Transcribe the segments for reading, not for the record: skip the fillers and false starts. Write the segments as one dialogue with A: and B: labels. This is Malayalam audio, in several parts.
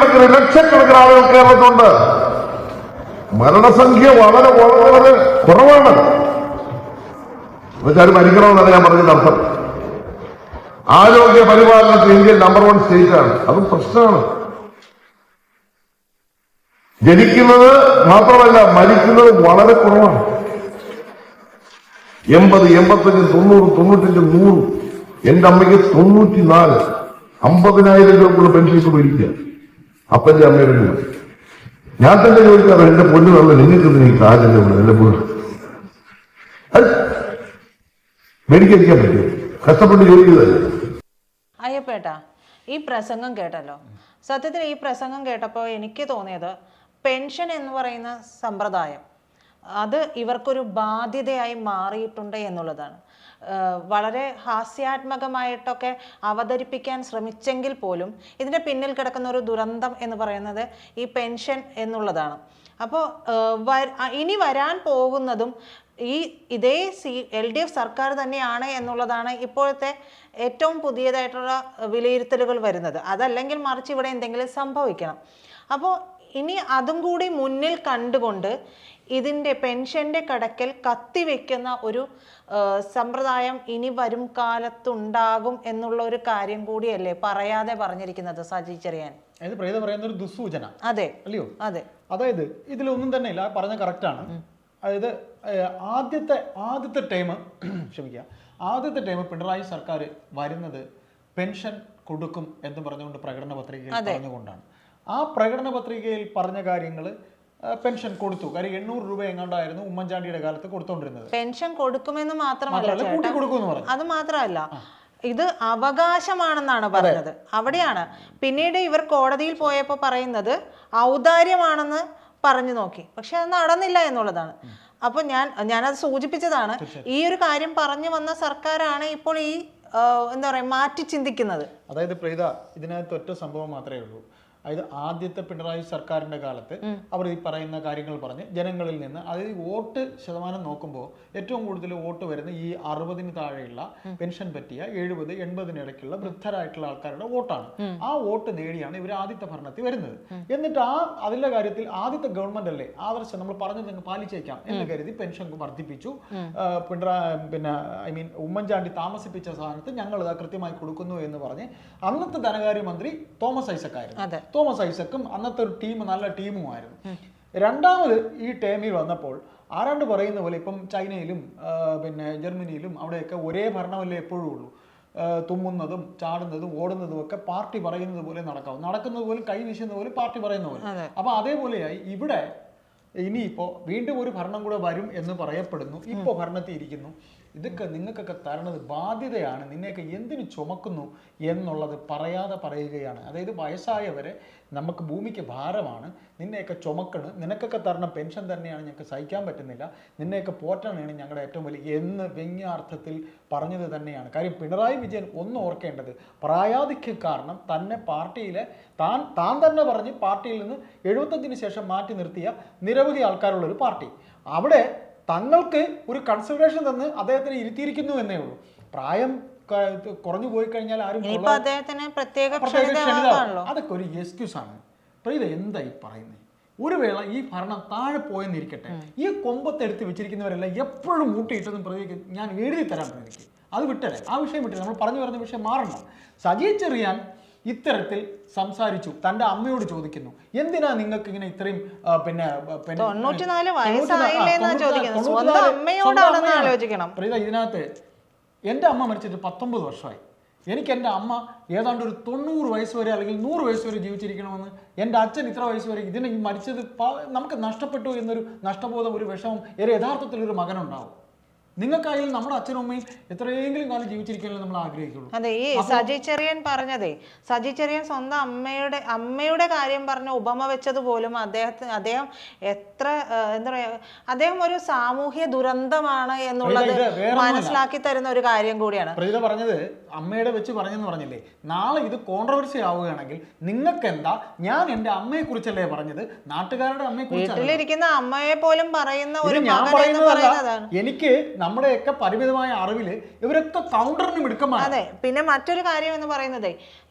A: കോടിക്കണക്കിന് ലക്ഷക്കണക്കിന് ആളുകൾ കേരളത്തിലുണ്ട്. മരണസംഖ്യ വളരെ വളരെ വളരെ കുറവാണ്. എന്നുവെച്ചാൽ മരിക്കണമെന്നാണ് ഞാൻ പറഞ്ഞതിന്റെ അർത്ഥം. ആരോഗ്യ പരിപാലനത്തിൽ ഇന്ത്യ നമ്പർ 1 സ്റ്റേറ്റാണ്. അതും പ്രശ്നമാണ്. ജനിക്കുന്നത് മാത്രമല്ല, മരിക്കുന്നത് വളരെ കുറവാണ്. 80, 85, 90, 95, 100. എന്റെ അമ്മയ്ക്ക് 94. 50,000 രൂപക്കുള്ള പെൻഷൻ ഇപ്പൊ മേടിക്കുക അപ്പന്റെ അമ്മയുടെ രൂപ. ഞാൻ തന്നെ ചോദിക്കാറ്, എന്റെ പൊന്നു നല്ല നിങ്ങൾക്ക് ഈ കാര്യം എന്റെ പൊന്നു അത് മേടിക്കാൻ പറ്റും, കഷ്ടപ്പെട്ട് ജോലി ചെയ്തല്ലേ.
B: അയ്യപ്പേട്ടാ, ഈ പ്രസംഗം കേട്ടല്ലോ. സത്യത്തിൽ ഈ പ്രസംഗം കേട്ടപ്പോൾ എനിക്ക് തോന്നിയത് പെൻഷൻ എന്ന് പറയുന്ന സമ്പ്രദായം അത് ഇവർക്കൊരു ബാധ്യതയായി മാറിയിട്ടുണ്ട് എന്നുള്ളതാണ്. വളരെ ഹാസ്യാത്മകമായിട്ടൊക്കെ അവതരിപ്പിക്കാൻ ശ്രമിച്ചെങ്കിൽ പോലും ഇതിൻ്റെ പിന്നിൽ കിടക്കുന്ന ഒരു ദുരന്തം എന്ന് പറയുന്നത് ഈ പെൻഷൻ എന്നുള്ളതാണ്. അപ്പോൾ ഇനി വരാൻ പോകുന്നതും ഇതേ LDF സർക്കാർ തന്നെയാണ് എന്നുള്ളതാണ് ഇപ്പോഴത്തെ ഏറ്റവും പുതിയതായിട്ടുള്ള വിലയിരുത്തലുകൾ വരുന്നത്. അതല്ലെങ്കിൽ മറിച്ച് ഇവിടെ എന്തെങ്കിലും സംഭവിക്കണം. അപ്പോൾ ഇനി അതും കൂടി മുന്നിൽ കണ്ടുകൊണ്ട് ഇതിൻ്റെ പെൻഷൻ്റെ കടക്കൽ കത്തിവെക്കുന്ന ഒരു സമ്പ്രദായം ഇനി വരും കാലത്തുണ്ടാകും എന്നുള്ള ഒരു കാര്യം കൂടിയല്ലേ പറയാതെ പറഞ്ഞിരിക്കുന്നത് സജി ചെറിയാൻ?
C: അതായത് പറയുന്ന ഒരു ദുസ്സൂചന.
B: അതെ
C: അല്ലയോ?
B: അതെ.
C: അതായത് ഇതിലൊന്നും തന്നെ ഇല്ല, പറഞ്ഞ കറക്റ്റാണ്. അതായത് ആദ്യത്തെ ടൈം ക്ഷമിക്കുക, ആദ്യത്തെ ടൈം പിണറായി സർക്കാർ വരുന്നത് പെൻഷൻ കൊടുക്കും എന്ന് പറഞ്ഞുകൊണ്ട് പ്രകടന പത്രികയിൽ പറഞ്ഞുകൊണ്ടാണ്. ആ പ്രകടന പത്രികയിൽ പറഞ്ഞ കാര്യങ്ങൾ പെൻഷൻ കൊടുത്തു. കാര്യം 800 രൂപ എങ്ങാണ്ടായിരുന്നു ഉമ്മൻചാണ്ടിയുടെ കാലത്ത് കൊടുത്തോണ്ടിരുന്നത്.
B: പെൻഷൻ കൊടുക്കുമെന്ന് മാത്രമല്ല, അത് മാത്രമല്ല, ഇത് അവകാശമാണെന്നാണ് പറഞ്ഞത്. അവിടെയാണ് പിന്നീട് ഇവർ കോടതിയിൽ പോയപ്പോൾ പറയുന്നത് ഔദാര്യമാണെന്ന് പറഞ്ഞു നോക്കി. പക്ഷെ അത് നടന്നില്ല എന്നുള്ളതാണ്. അപ്പൊ ഞാനത് സൂചിപ്പിച്ചതാണ്. ഈ ഒരു കാര്യം പറഞ്ഞു വന്ന സർക്കാരാണ് ഇപ്പോൾ ഈ എന്താ പറയാ മാറ്റി ചിന്തിക്കുന്നത്.
C: അതായത് പ്രീത, ഇതിനകത്ത് ഒറ്റ സംഭവം മാത്രമേ ഉള്ളൂ. അതായത് ആദ്യത്തെ പിണറായി സർക്കാരിന്റെ കാലത്ത് അവർ ഈ പറയുന്ന കാര്യങ്ങൾ പറഞ്ഞ് ജനങ്ങളിൽ നിന്ന്, അതായത് വോട്ട് ശതമാനം നോക്കുമ്പോൾ ഏറ്റവും കൂടുതൽ വോട്ട് വരുന്ന ഈ 60-ന് താഴെയുള്ള പെൻഷൻ പറ്റിയ 70-80 ഇടയ്ക്കുള്ള വൃദ്ധരായിട്ടുള്ള ആൾക്കാരുടെ വോട്ടാണ്. ആ വോട്ട് നേടിയാണ് ഇവർ ആദ്യത്തെ ഭരണത്തിൽ വരുന്നത്. എന്നിട്ട് അതിന്റെ കാര്യത്തിൽ ആദ്യത്തെ ഗവൺമെന്റ് അല്ലേ ആദർശം നമ്മൾ പറഞ്ഞത് നിങ്ങൾ പാലിച്ചേക്കാം എന്ന് കരുതി പെൻഷൻ വർദ്ധിപ്പിച്ചു. ഉമ്മൻചാണ്ടി താമസിപ്പിച്ച സ്ഥാനത്ത് ഞങ്ങൾ ഇത് കൃത്യമായി കൊടുക്കുന്നു എന്ന് പറഞ്ഞ് അന്നത്തെ ധനകാര്യമന്ത്രി തോമസ് ഐസക് ആയിരുന്നു. തോമസ് ഐസക്കും അന്നത്തെ ഒരു ടീം നല്ല ടീമുമായിരുന്നു. രണ്ടാമത് ഈ ടേമിൽ വന്നപ്പോൾ ആരാണ്ട് പറയുന്ന പോലെ ഇപ്പം ചൈനയിലും ജർമ്മനിയിലും അവിടെയൊക്കെ ഒരേ ഭരണമല്ലേ എപ്പോഴും ഉള്ളൂ. തുമ്മുന്നതും ചാടുന്നതും ഓടുന്നതും ഒക്കെ പാർട്ടി പറയുന്നത് പോലെ നടക്കുന്നത് പോലും കൈ വീശുന്ന പോലെ പാർട്ടി പറയുന്ന പോലെ. അപ്പൊ അതേപോലെയായി ഇവിടെ ഇനിയിപ്പോ വീണ്ടും ഒരു ഭരണം കൂടെ വരും എന്ന് പറയപ്പെടുന്നു. ഇപ്പൊ ഭരണത്തിൽ ഇരിക്കുന്നു. ഇതൊക്കെ നിങ്ങൾക്കൊക്കെ തരണത് ബാധ്യതയാണ്, നിന്നെയൊക്കെ എന്തിനു ചുമക്കുന്നു എന്നുള്ളത് പറയാതെ പറയുകയാണ്. അതായത് വയസ്സായവരെ നമുക്ക് ഭൂമിക്ക് ഭാരമാണ്, നിന്നെയൊക്കെ ചുമക്കണ്, നിനക്കൊക്കെ തരണ പെൻഷൻ തന്നെയാണ് ഞങ്ങൾക്ക് സഹിക്കാൻ പറ്റുന്നില്ല, നിന്നെയൊക്കെ പോറ്റണമാണ് ഞങ്ങളുടെ ഏറ്റവും വലിയ എന്ന് വ്യംഗ്യാർത്ഥത്തിൽ പറഞ്ഞത് തന്നെയാണ്. കാര്യം പിണറായി വിജയൻ ഒന്ന് ഓർക്കേണ്ടത്, പ്രായാധിക്യം കാരണം തന്നെ പാർട്ടിയിലെ താൻ തന്നെ പറഞ്ഞ് പാർട്ടിയിൽ നിന്ന് 75-ന് ശേഷം മാറ്റി നിർത്തിയ നിരവധി ആൾക്കാരുള്ളൊരു പാർട്ടി, അവിടെ തങ്ങൾക്ക് ഒരു കൺസിഡറേഷൻ തന്ന് അദ്ദേഹത്തിന് ഇരുത്തിയിരിക്കുന്നു എന്നേ ഉള്ളൂ. പ്രായം കുറഞ്ഞു പോയി കഴിഞ്ഞാൽ ആരും അതൊക്കെ ഒരു എക്സ്ക്യൂസ് ആണ്. പ്രീത എന്തായി പറയുന്നത്? ഒരു വേള ഈ ഭരണം താഴെ പോയെന്നിരിക്കട്ടെ, ഈ കൊമ്പത്തെടുത്ത് വെച്ചിരിക്കുന്നവരെല്ലാം എപ്പോഴും മൂട്ടിയിട്ടതും പ്രതിക്ക് ഞാൻ എഴുതി തരാൻ പ്രതിക്ക് അത് വിട്ടല്ലേ, ആ വിഷയം വിട്ടല്ലേ, നമ്മൾ പറഞ്ഞു പറഞ്ഞ വിഷയം മാറണം. സജി ചെറിയാൻ ഇത്തരത്തിൽ സംസാരിച്ചു, തന്റെ അമ്മയോട് ചോദിക്കുന്നു, എന്തിനാ നിങ്ങൾക്ക് ഇങ്ങനെ ഇത്രയും പ്രീത ഇതിനകത്ത് എൻ്റെ അമ്മ മരിച്ചിട്ട് 19 വർഷമായി. എനിക്ക് എൻ്റെ അമ്മ ഏതാണ്ട് ഒരു 90 വയസ്സ് വരെ അല്ലെങ്കിൽ 100 വയസ്സ് വരെ ജീവിച്ചിരിക്കണമെന്ന്, എൻ്റെ അച്ഛൻ ഇത്ര വയസ്സ് വരെ ഇതിനെ മരിച്ചത് നമുക്ക് നഷ്ടപ്പെട്ടു എന്നൊരു നഷ്ടബോധം, ഒരു വിഷമം യഥാർത്ഥത്തിലൊരു മകനുണ്ടാവും. നിങ്ങൾക്കായാലും നമ്മുടെ അച്ഛനും അമ്മയും എത്രയെങ്കിലും കാലം ജീവിച്ചിരിക്കാനല്ലേ നമ്മൾ ആഗ്രഹിക്കുള്ളൂ.
B: അതെ, ഈ സജി ചെറിയാൻ പറഞ്ഞതേ, സജി ചെറിയാൻ സ്വന്തം അമ്മയുടെ കാര്യം പറഞ്ഞ ഉപമ വെച്ചത് പോലും അദ്ദേഹം എത്ര എന്താ പറയാ, അദ്ദേഹം ഒരു സാമൂഹ്യ ദുരന്തമാണ് എന്നുള്ളത് മനസ്സിലാക്കി തരുന്ന ഒരു കാര്യം കൂടിയാണ്.
C: പ്രീത പറഞ്ഞത് അമ്മയുടെ വെച്ച് പറഞ്ഞെന്ന് പറഞ്ഞില്ലേ, നാളെ ഇത് കോൺട്രവേഴ്സി ആവുകയാണെങ്കിൽ നിങ്ങൾക്ക് എന്താ, ഞാൻ എൻ്റെ അമ്മയെ കുറിച്ചല്ലേ പറഞ്ഞത്, നാട്ടുകാരുടെ അമ്മയെ കുറിച്ച്,
B: വീട്ടിലിരിക്കുന്ന അമ്മയെ പോലും പറയുന്ന ഒരു
C: ഞാൻ പറയുന്നതാണ്. എനിക്ക് നമ്മുടെയൊക്കെ പരിമിതമായ അറിവിൽ ഇവരൊക്കെ കൗണ്ടറിന് മിടുക്കമാണ്.
B: അതെ. പിന്നെ മറ്റൊരു കാര്യം എന്ന് പറയുന്നത്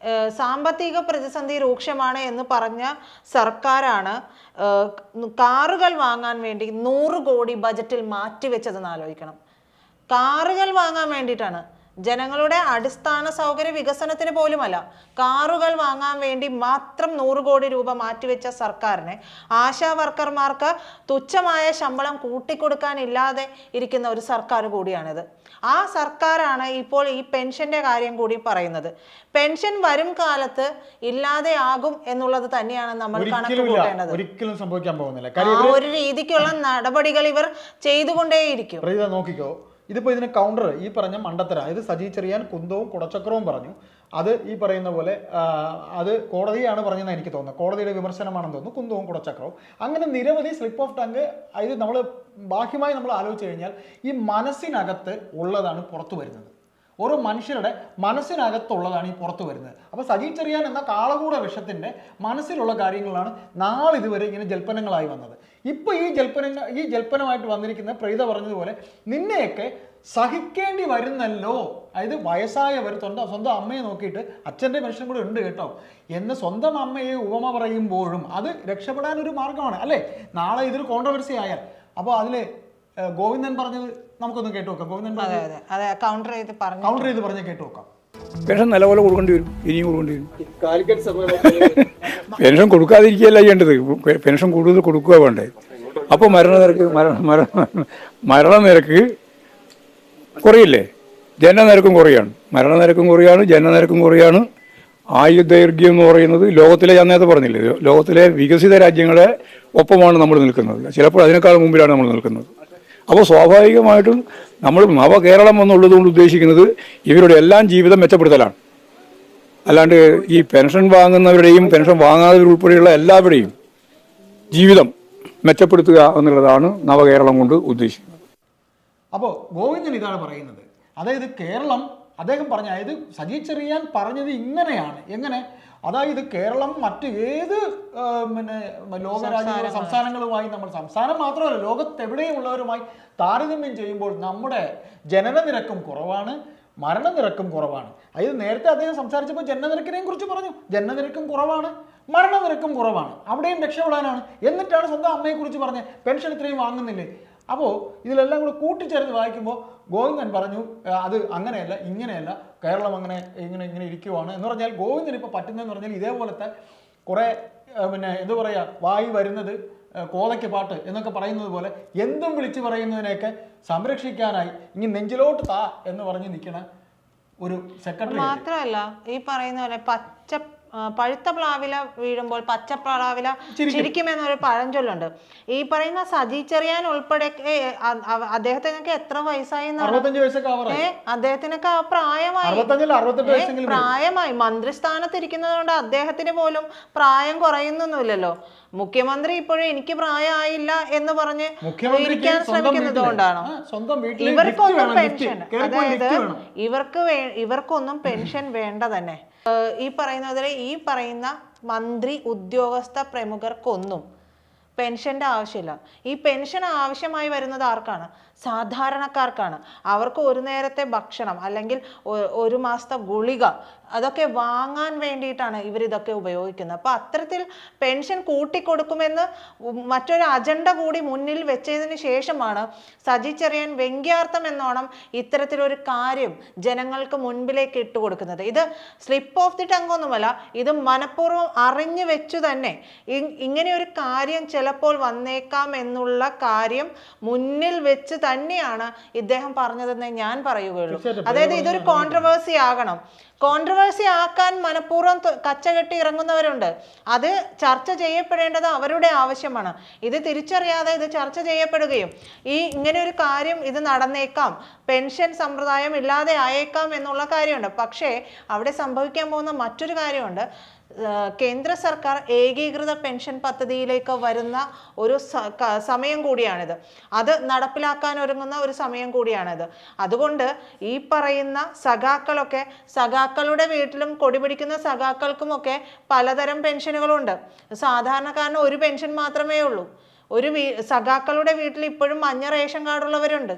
B: സാമ്പത്തിക പ്രതിസന്ധി രൂക്ഷമാണ് എന്ന് പറഞ്ഞ സർക്കാരാണ് കാറുകൾ വാങ്ങാൻ വേണ്ടി 100 കോടി ബജറ്റിൽ മാറ്റിവെച്ചതെന്ന് ആലോചിക്കണം. കാറുകൾ വാങ്ങാൻ വേണ്ടിയിട്ടാണ്, ജനങ്ങളുടെ അടിസ്ഥാന സൗകര്യ വികസനത്തിന് പോലുമല്ല, കാറുകൾ വാങ്ങാൻ വേണ്ടി മാത്രം 100 കോടി രൂപ മാറ്റിവെച്ച സർക്കാരിനെ ആശാ വർക്കർമാർക്ക് തുച്ഛമായ ശമ്പളം കൂട്ടിക്കൊടുക്കാനില്ലാതെ ഇരിക്കുന്ന ഒരു സർക്കാർ കൂടിയാണിത്. ആ സർക്കാരാണ് ഇപ്പോൾ ഈ പെൻഷന്റെ കാര്യം കൂടി പറയുന്നത്. പെൻഷൻ വരും കാലത്ത് ഇല്ലാതെയാകും എന്നുള്ളത് തന്നെയാണ് നമ്മൾ കണക്ക് കൂട്ടേണ്ടത്.
C: ഒരിക്കലും സംഭവിക്കാൻ പോകുന്നില്ല.
B: ആ ഒരു രീതിക്കുള്ള നടപടികൾ ഇവർ ചെയ്തുകൊണ്ടേയിരിക്കും.
C: നോക്കിക്കോ, ഇതിപ്പോൾ ഇതിന് കൗണ്ടർ ഈ പറഞ്ഞ മണ്ടത്തര, അതായത് സജി ചെറിയാൻ കുന്തവും കുടച്ചക്രവും പറഞ്ഞു. അത് ഈ പറയുന്ന പോലെ അത് കോടതിയാണ് പറഞ്ഞതെന്ന് എനിക്ക് തോന്നുന്നത്, കോടതിയുടെ വിമർശനമാണെന്ന് തോന്നുന്നു, കുന്തവും കുടച്ചക്രവും. അങ്ങനെ നിരവധി സ്ലിപ്പ് ഓഫ് ടങ്ക്. ഇത് നമ്മൾ ബാഹ്യമായി നമ്മൾ ആലോചിച്ച് കഴിഞ്ഞാൽ ഈ മനസ്സിനകത്ത് ഉള്ളതാണ് പുറത്തു വരുന്നത്. ഓരോ മനുഷ്യരുടെ മനസ്സിനകത്തുള്ളതാണ് ഈ പുറത്തു വരുന്നത്. അപ്പോൾ സജി ചെറിയാൻ എന്ന കാളകൂട വിഷത്തിൻ്റെ മനസ്സിലുള്ള കാര്യങ്ങളാണ് നാളിതുവരെ ഇങ്ങനെ ജൽപ്പനങ്ങളായി വന്നത്. ഇപ്പോൾ ഈ ജൽപ്പനമായിട്ട് വന്നിരിക്കുന്ന പ്രീത പറഞ്ഞതുപോലെ നിന്നെയൊക്കെ സഹിക്കേണ്ടി വരുന്നല്ലോ. അതായത് വയസ്സായവർ സ്വന്തം അമ്മയെ നോക്കിയിട്ട് അച്ഛൻ്റെ പെൻഷൻ കൂടെ ഉണ്ട് കേട്ടോ എന്ന് സ്വന്തം അമ്മയെ ഉപമ പറയുമ്പോഴും അത് രക്ഷപ്പെടാനൊരു മാർഗമാണ് അല്ലേ? നാളെ ഇതൊരു കോൺട്രവേഴ്സി ആയാൽ അപ്പോൾ അതിൽ ഗോവിന്ദൻ പറഞ്ഞത് നമുക്കൊന്ന് കേട്ടു നോക്കാം. ഗോവിന്ദൻ
B: കൗണ്ടർ ചെയ്ത്
C: പറഞ്ഞ് കേട്ടു നോക്കാം.
D: പെൻഷൻ നല്ലപോലെ കൊടുക്കേണ്ടി വരും, ഇനിയും കൊടുക്കേണ്ടി വരും. പെൻഷൻ കൊടുക്കാതിരിക്കുകയല്ല ചെയ്യേണ്ടത്, പെൻഷൻ കൂടുതൽ കൊടുക്കുക വേണ്ടേ. അപ്പോൾ മരണനിരക്ക് കുറയില്ലേ, ജനനനിരക്കും കുറയാണ്, മരണനിരക്കും കുറയാണ്, ജനനനിരക്കും കുറയാണ്. ആയുർദൈർഘ്യം എന്ന് പറയുന്നത് ലോകത്തിലെ, ഞാൻ നേരത്തെ പറഞ്ഞില്ലേ, ലോകത്തിലെ വികസിത രാജ്യങ്ങളെ ഒപ്പമാണ് നമ്മൾ നിൽക്കുന്നത്, ചിലപ്പോൾ അതിനേക്കാൾ മുമ്പിലാണ് നമ്മൾ നിൽക്കുന്നത്. അപ്പോൾ സ്വാഭാവികമായിട്ടും നമ്മൾ നവകേരളം എന്നുള്ളത് കൊണ്ട് ഉദ്ദേശിക്കുന്നത് ഇവരുടെ എല്ലാം ജീവിതം മെച്ചപ്പെടുത്തലാണ്. അല്ലാണ്ട് ഈ പെൻഷൻ വാങ്ങുന്നവരുടെയും പെൻഷൻ വാങ്ങാത്തവരുൾപ്പെടെയുള്ള എല്ലാവരുടെയും ജീവിതം മെച്ചപ്പെടുത്തുക എന്നുള്ളതാണ് നവകേരളം കൊണ്ട് ഉദ്ദേശിക്കുന്നത്.
C: അപ്പോൾ ഗോവിന്ദൻ ഇതാണ് പറയുന്നത്. അതായത് കേരളം, അദ്ദേഹം പറഞ്ഞ, അതായത് സജി ചെറിയാൻ പറഞ്ഞത് ഇങ്ങനെയാണ്. എങ്ങനെ? അതായത് കേരളം മറ്റ് ഏത് ലോകരാജ്യങ്ങളും സംസ്ഥാനങ്ങളുമായി, നമ്മൾ സംസ്ഥാനം മാത്രമല്ല ലോകത്തെവിടെയുള്ളവരുമായി താരതമ്യം ചെയ്യുമ്പോൾ നമ്മുടെ ജനനനിരക്കും കുറവാണ്, മരണനിരക്കും കുറവാണ്. അതായത് നേരത്തെ അദ്ദേഹം സംസാരിച്ചപ്പോൾ ജനനനിരക്കിനെയും കുറിച്ച് പറഞ്ഞു, ജനനനിരക്കും കുറവാണ്, മരണനിരക്കും കുറവാണ്, അവിടെയും രക്ഷപ്പെടാനാണ്. എന്നിട്ടാണ് സ്വന്തം അമ്മയെക്കുറിച്ച് പറഞ്ഞത് പെൻഷൻ ഇത്രയും വാങ്ങുന്നില്ലേ. അപ്പോൾ ഇതിലെല്ലാം കൂടെ കൂട്ടിച്ചേർന്ന് വായിക്കുമ്പോൾ ഗോവിന്ദൻ പറഞ്ഞു അത് അങ്ങനെയല്ല, ഇങ്ങനെയല്ല, കേരളം ഇങ്ങനെ ഇരിക്കുവാണ് എന്ന് പറഞ്ഞാൽ ഗോവിന്ദൻ ഇപ്പോൾ പറ്റുന്നതെന്ന് പറഞ്ഞാൽ ഇതേപോലത്തെ കുറേ എന്താ പറയുക, വായി വരുന്നത് കോതയ്ക്ക് പാട്ട് എന്നൊക്കെ പറയുന്നത് പോലെ എന്തും വിളിച്ചു പറയുന്നതിനെയൊക്കെ സംരക്ഷിക്കാനായി ഇനി നെഞ്ചിലോട്ട് താ എന്ന് പറഞ്ഞ് നിൽക്കണ ഒരു സെക്രട്ടറി.
B: മാത്രമല്ല ഈ പറയുന്ന പോലെ പഴുത്ത പ്ലാവില വീഴുമ്പോൾ പച്ചപ്ലാവില ചിരിക്കുമെന്നൊരു പഴഞ്ചൊല്ലുണ്ട്. ഈ പറയുന്ന സജി ചെറിയാൻ ഉൾപ്പെടെ അദ്ദേഹത്തിനൊക്കെ എത്ര വയസ്സായി?
C: 65 വയസ്സൊക്കെ
B: അദ്ദേഹത്തിനൊക്കെ പ്രായമായി. മന്ത്രിസ്ഥാനത്തിരിക്കുന്നത് കൊണ്ട് അദ്ദേഹത്തിന് പോലും പ്രായം കുറയുന്നൊന്നുമില്ലല്ലോ. മുഖ്യമന്ത്രി ഇപ്പോഴും എനിക്ക് പ്രായമായില്ല എന്ന് പറഞ്ഞ് ഇരിക്കാൻ ശ്രമിക്കുന്നത് കൊണ്ടാണോ? ഇവർക്കൊന്നും പെൻഷൻ, അതായത് ഇവർക്കൊന്നും പെൻഷൻ വേണ്ട തന്നെ. ഈ പറയുന്ന മന്ത്രി ഉദ്യോഗസ്ഥ പ്രമുഖർക്കൊന്നും പെൻഷന്റെ ആവശ്യമില്ല. ഈ പെൻഷൻ ആവശ്യമായി വരുന്നത് ആർക്കാണ്? സാധാരണക്കാർക്കാണ്. അവർക്ക് ഒരു നേരത്തെ ഭക്ഷണം അല്ലെങ്കിൽ ഒരു മാസത്തെ ഗുളിക അതൊക്കെ വാങ്ങാൻ വേണ്ടിയിട്ടാണ് ഇവരിതൊക്കെ ഉപയോഗിക്കുന്നത്. അപ്പോൾ അത്തരത്തിൽ പെൻഷൻ കൂട്ടിക്കൊടുക്കുമെന്ന് മറ്റൊരു അജണ്ട കൂടി മുന്നിൽ വെച്ചതിന് ശേഷമാണ് സജി ചെറിയാൻ വ്യംഗ്യാർത്ഥം എന്നോണം ഇത്തരത്തിലൊരു കാര്യം ജനങ്ങൾക്ക് മുൻപിലേക്ക് ഇട്ടുകൊടുക്കുന്നത്. ഇത് സ്ലിപ്പ് ഓഫ് ദി ടങ് ഒന്നുമല്ല, ഇത് മനഃപൂർവ്വം അറിഞ്ഞു വെച്ചു തന്നെ ഇങ്ങനെ ഒരു കാര്യം ചിലപ്പോൾ വന്നേക്കാം എന്നുള്ള കാര്യം മുന്നിൽ വെച്ച് തന്നെയാണ് ഇദ്ദേഹം പറഞ്ഞതെന്ന് ഞാൻ പറയുകയുള്ളൂ. അതായത് ഇതൊരു കോൺട്രവേഴ്സി ആകണം. കോൺട്രവേഴ്സി ആക്കാൻ മനഃപൂർവ്വം കച്ചകെട്ടി ഇറങ്ങുന്നവരുണ്ട്. അത് ചർച്ച ചെയ്യപ്പെടേണ്ടത് അവരുടെ ആവശ്യമാണ്. ഇത് തിരിച്ചറിയാതെ ഇത് ചർച്ച ചെയ്യപ്പെടുകയും ഇങ്ങനെ ഒരു കാര്യം ഇത് നടന്നേക്കാം, പെൻഷൻ സമ്പ്രദായം ഇല്ലാതെ ആയേക്കാം എന്നുള്ള കാര്യമുണ്ട്. പക്ഷേ അവിടെ സംഭവിക്കാൻ പോകുന്ന മറ്റൊരു കാര്യമുണ്ട്. കേന്ദ്ര സർക്കാർ ഏകീകൃത പെൻഷൻ പദ്ധതിയിലേക്ക് വരുന്ന ഒരു സമയം കൂടിയാണിത്. അത് നടപ്പിലാക്കാൻ ഒരുങ്ങുന്ന ഒരു സമയം കൂടിയാണിത്. അതുകൊണ്ട് ഈ പറയുന്ന സഖാക്കളുടെ വീട്ടിലും കൊടി പിടിക്കുന്ന സഖാക്കൾക്കുമൊക്കെ പലതരം പെൻഷനുകളുണ്ട്. സാധാരണക്കാരന് ഒരു പെൻഷൻ മാത്രമേ ഉള്ളൂ. സഖാക്കളുടെ വീട്ടിൽ ഇപ്പോഴും മഞ്ഞ റേഷൻ കാർഡുള്ളവരുണ്ട്.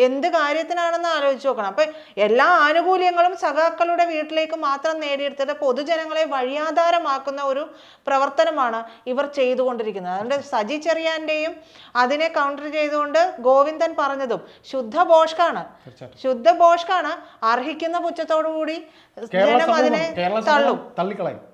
B: എന്ത് കാര്യത്തിനാണെന്ന് ആലോചിച്ച് നോക്കണം. അപ്പൊ എല്ലാ ആനുകൂല്യങ്ങളും സഖാക്കളുടെ വീട്ടിലേക്ക് മാത്രം നേടിയെടുത്തിട്ട് പൊതുജനങ്ങളെ വഴിയാധാരമാക്കുന്ന ഒരു പ്രവർത്തനമാണ് ഇവർ ചെയ്തുകൊണ്ടിരിക്കുന്നത്. അതുകൊണ്ട് സജി ചെറിയാന്റെയും അതിനെ കൗണ്ടർ ചെയ്തുകൊണ്ട് ഗോവിന്ദൻ പറഞ്ഞതും ശുദ്ധ ബോഷ്കാണ്. അർഹിക്കുന്ന പുച്ഛത്തോടു കൂടി ജനം അതിനെ തള്ളും.
C: തള്ളിക്കളയും.